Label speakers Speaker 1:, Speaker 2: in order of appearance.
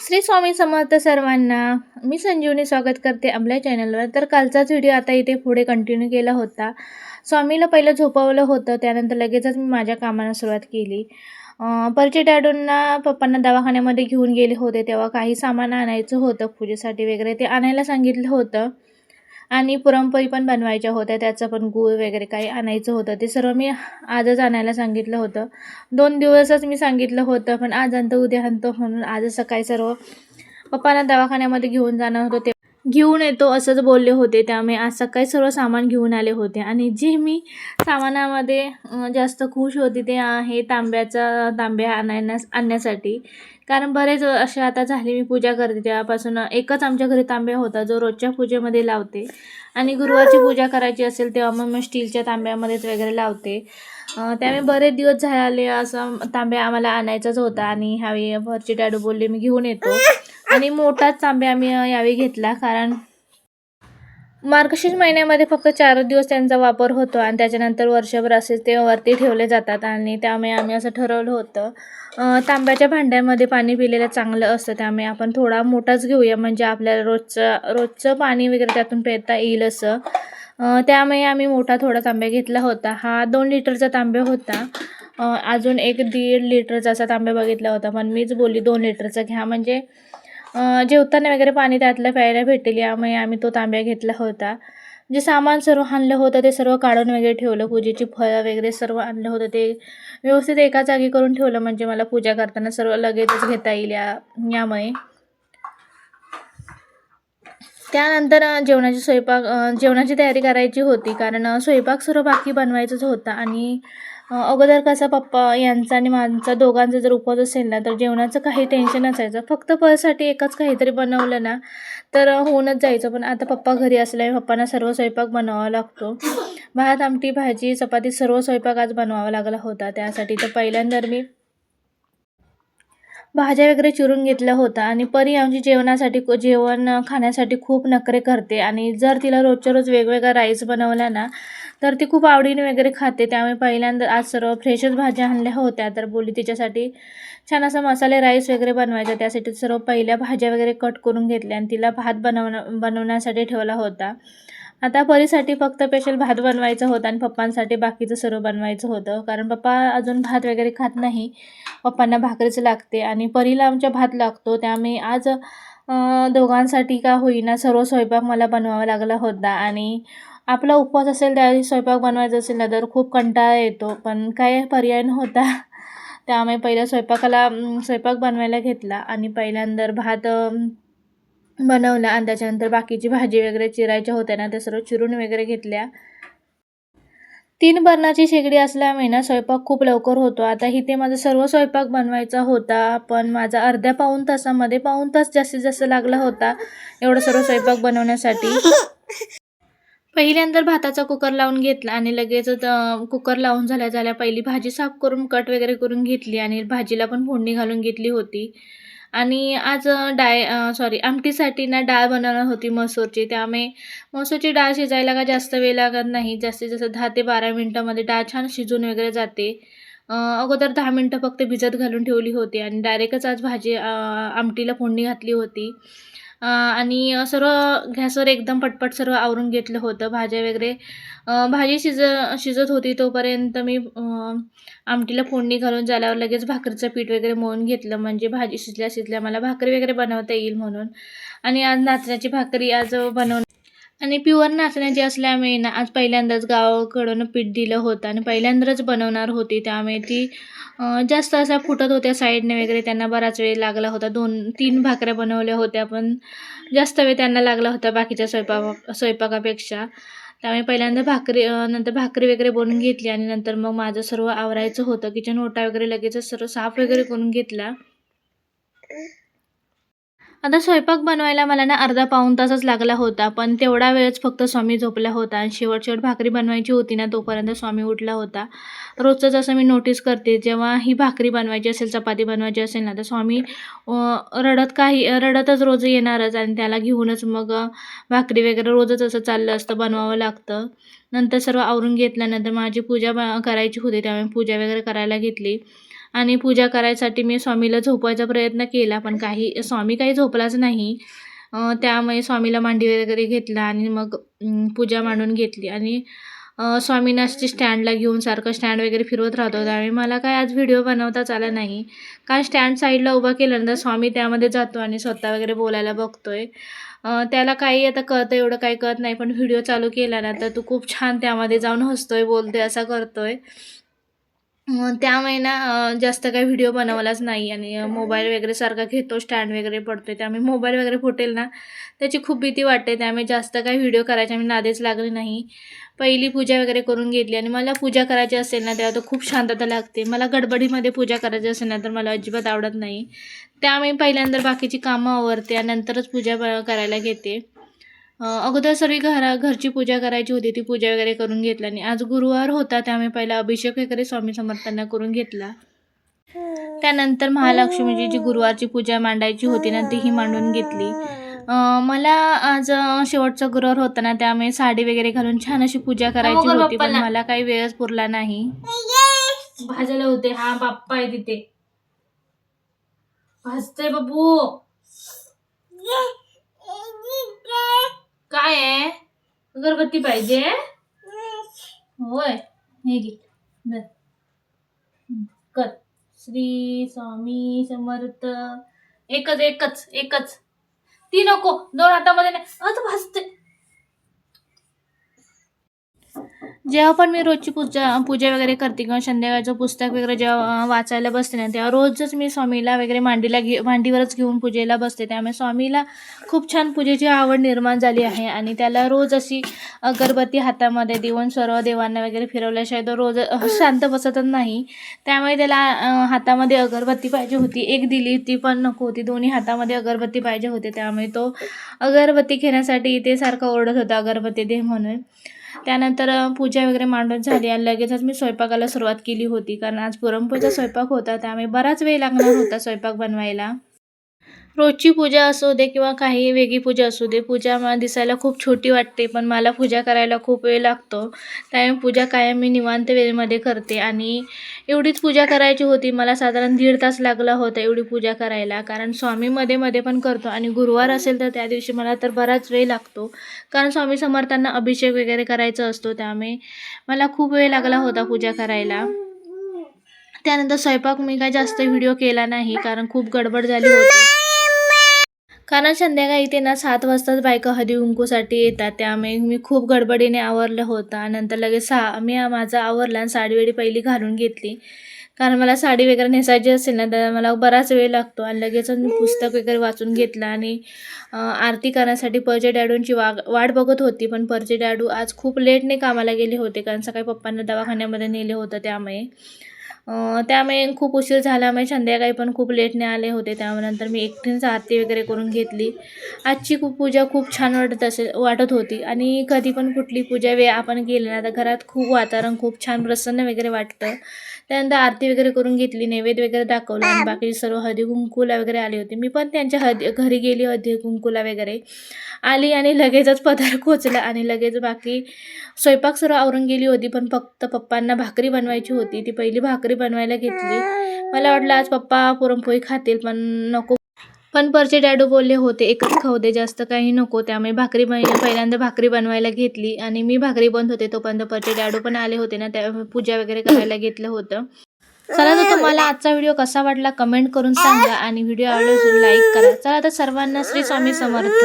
Speaker 1: श्री स्वामी समर्थ सर्वांना. मी संजीवनी स्वागत करते आपल्या चॅनलवर. तर कालचाच व्हिडिओ आता इथे पुढे कंटिन्यू केला होता. स्वामीला पहिलं झोपवलं होतं, त्यानंतर लगेचच मी माझ्या कामाला सुरुवात केली. परचे डॅडूंना पप्पांना दवाखान्यामध्ये घेऊन गेले होते, तेव्हा काही सामान आणायचं होतं पूजेसाठी वगैरे, ते आणायला सांगितलं होतं. आणि पुरणपोळी पण बनवायच्या होत्या, त्याचं पण गूळ वगैरे काही आणायचं होतं. ते सर्व मी आजच आणायला सांगितलं होतं. 2 दिवसच मी सांगितलं होतं, पण आज आणतो उद्या आणतो म्हणून आजच सकाळी सर्व पप्पांना दवाखान्यामध्ये घेऊन जाणार होते, घेऊन येतो असंच बोलले होते. त्यामुळे आज सकाळी सर्व सामान घेऊन आले होते. आणि जे मी सामानामध्ये जास्त खुश होती ते आहे तांब्या आणण्यासाठी. कारण बरेच असे आता झाले मी पूजा करते तेव्हापासून एकच आमच्या घरी तांब्या होता, जो रोजच्या पूजेमध्ये लावते. आणि गुरुवारची पूजा करायची असेल तेव्हा मग मी स्टीलच्या तांब्यामध्येच वगैरे लावते. त्यामुळे बरेच दिवस झाले असं तांब्या आम्हाला आणायचाच होता. आणि ह्यावेळी वरचे डॅडू बोलले मी घेऊन येतो. आणि मोठाच तांब्या आम्ही यावेळी घेतला, कारण मार्गशीर्ष महिन्यामध्ये फक्त 4 दिवस त्यांचा वापर होतो आणि त्याच्यानंतर वर्षभर असेच ते वरती ठेवले जातात. आणि त्यामुळे आम्ही असं ठरवलं होतं, तांब्याच्या भांड्यामध्ये पाणी पिलेलं चांगलं असतं, त्यामुळे आपण थोडा मोठाच घेऊया, म्हणजे आपल्याला रोजचं पाणी वगैरे त्यातून पिता येईल असं. त्यामुळे आम्ही मोठा थोडा तांब्या घेतला होता. हा 2 लिटरचा तांब्या होता. अजून एक 1.5 लिटरचा असा तांब्या बघितला होता, पण मीच बोलली 2 लिटरचा घ्या, म्हणजे जेवताना वगैरे पाणी त्यातलं प्यायला भेटेल, यामुळे आम्ही तो तांब्या घेतला होता. जे सामान सर्व आणलं होतं ते सर्व काढून वगैरे ठेवलं. पूजेची फळं वगैरे सर्व आणलं होतं, ते व्यवस्थित एका जागी करून ठेवलं, म्हणजे मला पूजा करताना सर्व लगेचच घेता येईल यामुळे. त्यानंतर जेवणाची तयारी करायची होती, कारण स्वयंपाक सर्व बाकी बनवायचंच होता. आणि अगोदर कसं पप्पा यांचा आणि माझा दोघांचा जर उपवास असेल ना, तर जेवणाचं काही टेन्शन नसायचं. फक्त फळसाठी एकच काहीतरी बनवलं ना तर होऊनच जायचं. पण आता पप्पा घरी असल्यामुळे पप्पांना सर्व स्वयंपाक बनवावा लागतो. भात, आमटी, भाजी, चपाती सर्व स्वयंपाक आज बनवावा लागला होता. त्यासाठी तर पहिल्यांदा मी भाज्या वगैरे चिरून घेतला होता. आणि परी आमची जेवण खाण्यासाठी खूप नखरे करते. आणि जर तिला रोजच्या रोज वेगवेगळा राईस बनवला ना तर ती खूप आवडीने वगैरे खाते. त्यामुळे पहिल्यांदा आज सर्व फ्रेशच भाज्या आणल्या होत्या, तर बोलली तिच्यासाठी छान असा मसाले राईस वगैरे बनवायचा. त्यासाठी सर्व पहिल्या भाज्या वगैरे कट करून घेतल्या आणि तिला भात बनवण्यासाठी ठेवला होता. आता परीसाठी फक्त स्पेशल भात बनवायचा होता आणि पप्पांसाठी बाकीचं सर्व बनवायचं होतं, कारण पप्पा अजून भात वगैरे खात नाही. पप्पांना भाकरीच लागते आणि परीला आमच्या भात लागतो. त्यामुळे आज दोघांसाठी का होईना सर्व स्वयंपाक मला बनवावा लागला होता. आणि आपला उपवास असेल त्यावेळी स्वयंपाक बनवायचा असेल ना तर खूप कंटाळा येतो, पण काय पर्याय नव्हता. त्यामुळे पहिल्या स्वयंपाक बनवायला घेतला आणि पहिल्यांदा भात बनवला आणि त्याच्यानंतर बाकीची भाजी वगैरे चिरायच्या होत्या ना, त्या सर्व चिरून वगैरे घेतल्या. 3 बर्नरची शेगडी असल्यामुळे ना स्वयंपाक खूप लवकर होतो. आता इथे माझा सर्व स्वयंपाक बनवायचा होता, पण माझा अर्ध्या पाऊण तास जास्तीत जास्त लागला होता एवढं सर्व स्वयंपाक बनवण्यासाठी. पहिल्यांदा भाताचा कुकर लावून घेतला आणि लगेचच कुकर लावून झाल्या पहिली भाजी साफ करून कट वगैरे करून घेतली आणि भाजीला पण फोडणी घालून घेतली होती. आणि आज आमटीसाठी ना डाळ बनवणार होती मसूरची. त्यामुळे मसूरची डाळ शिजायला का जास्त वेळ लागत नाही, जास्तीत जास्त 10 ते 12 मिनटामध्ये डाळ छान शिजून वगैरे जाते. अगोदर 10 मिनटं फक्त भिजत घालून ठेवली होती आणि डायरेक्टच आज आमटीला फोडणी घातली होती. आणि सर्व गॅसवर एकदम पटपट सर्व आवरून घेतलं होतं. भाज्या वगैरे भाजी शिजत होती तोपर्यंत मी आमटीला फोडणी घालून झाल्यावर लगेच भाकरीचं पीठ वगैरे मळून घेतलं, म्हणजे भाजी शिजल्या मला भाकरी वगैरे बनवता येईल म्हणून. आणि आज नाचण्याची भाकरी आणि प्युअर नाचण्याची असल्यामुळे ना आज पहिल्यांदाच गावाकडून पीठ दिलं होतं आणि पहिल्यांदाच बनवणार होती. त्यामुळे ती जास्त अशा फुटत होत्या साईडने वगैरे, त्यांना बराच वेळ लागला होता. 2-3 भाकऱ्या बनवल्या होत्या, पण जास्त वेळ त्यांना लागला होता बाकीच्या स्वयंपाकापेक्षा. त्यामुळे पहिल्यांदा नंतर भाकरी वगैरे बनवून घेतली आणि नंतर मग माझं सर्व आवरायचं होतं. किचन ओटा वगैरे लगेचच सर्व साफ वगैरे करून घेतला. आता स्वयंपाक बनवायला मला ना अर्धा पाऊण तासच लागला होता, पण तेवढा वेळच फक्त स्वामी झोपला होता आणि शेवट भाकरी बनवायची होती ना तोपर्यंत स्वामी उठला होता. रोजचं जसं मी नोटीस करते, जेव्हा ही भाकरी बनवायची असेल, चपाती बनवायची असेल ना तर स्वामी रडतच रोज येणारच आणि त्याला घेऊनच मग भाकरी वगैरे रोजच असं चाललं असतं, बनवावं लागतं. नंतर सर्व आवरून घेतल्यानंतर माझी पूजा करायची होती, त्यामुळे पूजा वगैरे करायला घेतली. आणि पूजा करायसाठी मी स्वामीला झोपवायचा प्रयत्न केला, पण स्वामी काही झोपलाच नाही. त्यामुळे स्वामीला मांडी वगैरे घेतला आणि मग पूजा मांडून घेतली आणि स्वामींना अशी स्टँडला घेऊन सारखं स्टँड वगैरे फिरवत राहतो. त्यामुळे मला काय आज व्हिडिओ बनवताच आला नाही, कारण स्टँड साईडला उभा केल्यानंतर स्वामी त्यामध्ये जातो आणि स्वतः वगैरे बोलायला बघतोय. त्याला काही आता कळतं, एवढं काही कळत नाही, पण व्हिडिओ चालू केला ना तर तो खूप छान त्यामध्ये जाऊन हसतोय, बोलतोय, असा करतोय. त्यामुळे ना जास्त काही व्हिडिओ बनवलाच नाही आणि मोबाईल वगैरे सारखा घेतो, स्टँड वगैरे पडतोय, त्यामुळे मोबाईल वगैरे फुटेल ना त्याची खूप भीती वाटते. त्यामुळे जास्त काही व्हिडिओ करायच्या मी नादेच लागले नाही. पहिली पूजा वगैरे करून घेतली आणि मला पूजा करायची असेल ना तेव्हा तर खूप शांतता लागते. मला गडबडीमध्ये पूजा करायची असेल ना तर मला अजिबात आवडत नाही. त्यामुळे पहिल्यांदा बाकीची कामं आवरते आणि नंतरच पूजा करायला घेते. अगोदर सगळी घरची पूजा करायची होती, ती पूजा वगैरे करून घेतला आणि आज गुरुवार होता त्यामुळे पहिला अभिषेक वगैरे स्वामी समर्थांना करून घेतला. त्यानंतर महालक्ष्मीची जी गुरुवारची पूजा मांडायची होती ना तीही मांडून घेतली. मला आज शेवटचा गुरुवार होता ना, त्यामुळे साडी वगैरे घालून छान अशी पूजा करायची होती, पण मला काही वेळच पुरला नाही. भाजायला होते. हा बाप्पा आहे तिथे, भाजतोय बाबू. काय आहे, अगरबत्ती पाहिजे? होय, हे घे, कर. श्री स्वामी समर्थ. एकच एकच एकच, ती नको, 2 हातामध्ये नाही. आता भाजते. जेव्हा पण मी रोजची पूजा वगैरे करते किंवा संध्याकाळचं पुस्तक वगैरे जेव्हा वाचायला बसते ना तेव्हा रोजच मी स्वामीला वगैरे मांडीवरच घेऊन पूजेला बसते. त्यामुळे स्वामीला खूप छान पूजेची आवड निर्माण झाली आहे आणि त्याला रोज अशी अगरबत्ती हातामध्ये देऊन सर्व देवांना वगैरे फिरवल्याशिवाय तो रोज शांत बसतच नाही. त्यामुळे त्याला हातामध्ये अगरबत्ती पाहिजे होती. एक दिली ती पण नको होती, दोन्ही हातामध्ये अगरबत्ती पाहिजे होते. त्यामुळे तो अगरबत्ती घेण्यासाठी ते सारखं ओरडत होता, अगरबत्ती दे म्हणून. त्यानंतर पूजा वगैरे मांडून झाली आणि लगेचच मी स्वयंपाकाला सुरुवात केली होती, कारण आज पुरणपोळीचा स्वयंपाक होता. त्यामुळे बराच वेळ लागणार होता स्वयंपाक बनवायला. रोजची पूजा असू दे किंवा काही वेगळी पूजा असू दे, पूजा मला दिसायला खूप छोटी वाटते, पण मला पूजा करायला खूप वेळ लागतो. त्यामुळे पूजा कायम मी निवांत वेळेमध्ये करते आणि एवढीच पूजा करायची होती. मला साधारण 1.5 तास लागला होता एवढी पूजा करायला, कारण स्वामी मध्ये मध्ये पण करतो आणि गुरुवार असेल तर त्या दिवशी मला तर बराच वेळ लागतो, कारण स्वामी समर्थांना अभिषेक वगैरे करायचा असतो. त्यामुळे मला खूप वेळ लागला होता पूजा करायला. त्यानंतर स्वयंपाक मी काय जास्त व्हिडिओ केला नाही, कारण खूप गडबड झाली होती. कारण संध्याकाळी इथे ना 7 वाजताच बायका हळदी कुंकूसाठी येतात, त्यामुळे मी खूप गडबडीने आवरलं होतं. नंतर लगेच मी माझं आवरलं आणि साडी वेळी पहिली घालून घेतली, कारण मला साडी वगैरे नेसायची असेल ना तर मला बराच वेळ लागतो. आणि लगेचच मी पुस्तक वगैरे वाचून घेतलं आणि आरती करण्यासाठी परचे डॅडूंची वाट बघत होती. पण परचे डॅडू आज खूप लेटने कामाला गेले होते, कारण सकाळी पप्पांना दवाखान्यामध्ये नेले होतं. त्यामुळे खूप उशीर झाल्यामुळे संध्याकाळी पण खूप लेटने आले होते. त्यामुळे नंतर मी एकटीच आरती वगैरे करून घेतली. आजची पूजा खूप छान वाटत होती आणि कधी पण कुठली पूजा आपण केली ना तर घरात खूप वातावरण खूप छान प्रसन्न वगैरे वाटतं. त्यानंतर आरती वगैरे करून घेतली, नैवेद्य वगैरे दाखवला आणि बाकी सर्व हळदी कुंकूला वगैरे आले होते. मी पण त्यांच्या घरी गेली हळदी कुंकूला वगैरे आली आणि लगेचच पदार खोचला आणि लगेच बाकी स्वयंपाक सर्व आवरून गेली होती. पण फक्त पप्पांना भाकरी बनवायची होती, ती पहिली भाकरी बनवायला घेतली. मला वाटलं आज पप्पा पुरणपोळी खातील, पण नको. पण परचे डॅडू बोलले होते एकच खाऊ दे, जास्त काही नको. त्यामुळे पहिल्यांदा भाकरी बनवायला घेतली आणि मी भाकरी बनत होते तोपर्यंत परचे डॅडू पण आले होते ना, त्या पूजा वगैरे करायला घेतलं होतं. चला तर तुम्हाला आजचा व्हिडिओ कसा वाटला कमेंट करून सांगा आणि व्हिडिओ आवडला असेल लाईक करा. चला तर सर्वांना श्री स्वामी समर्थ.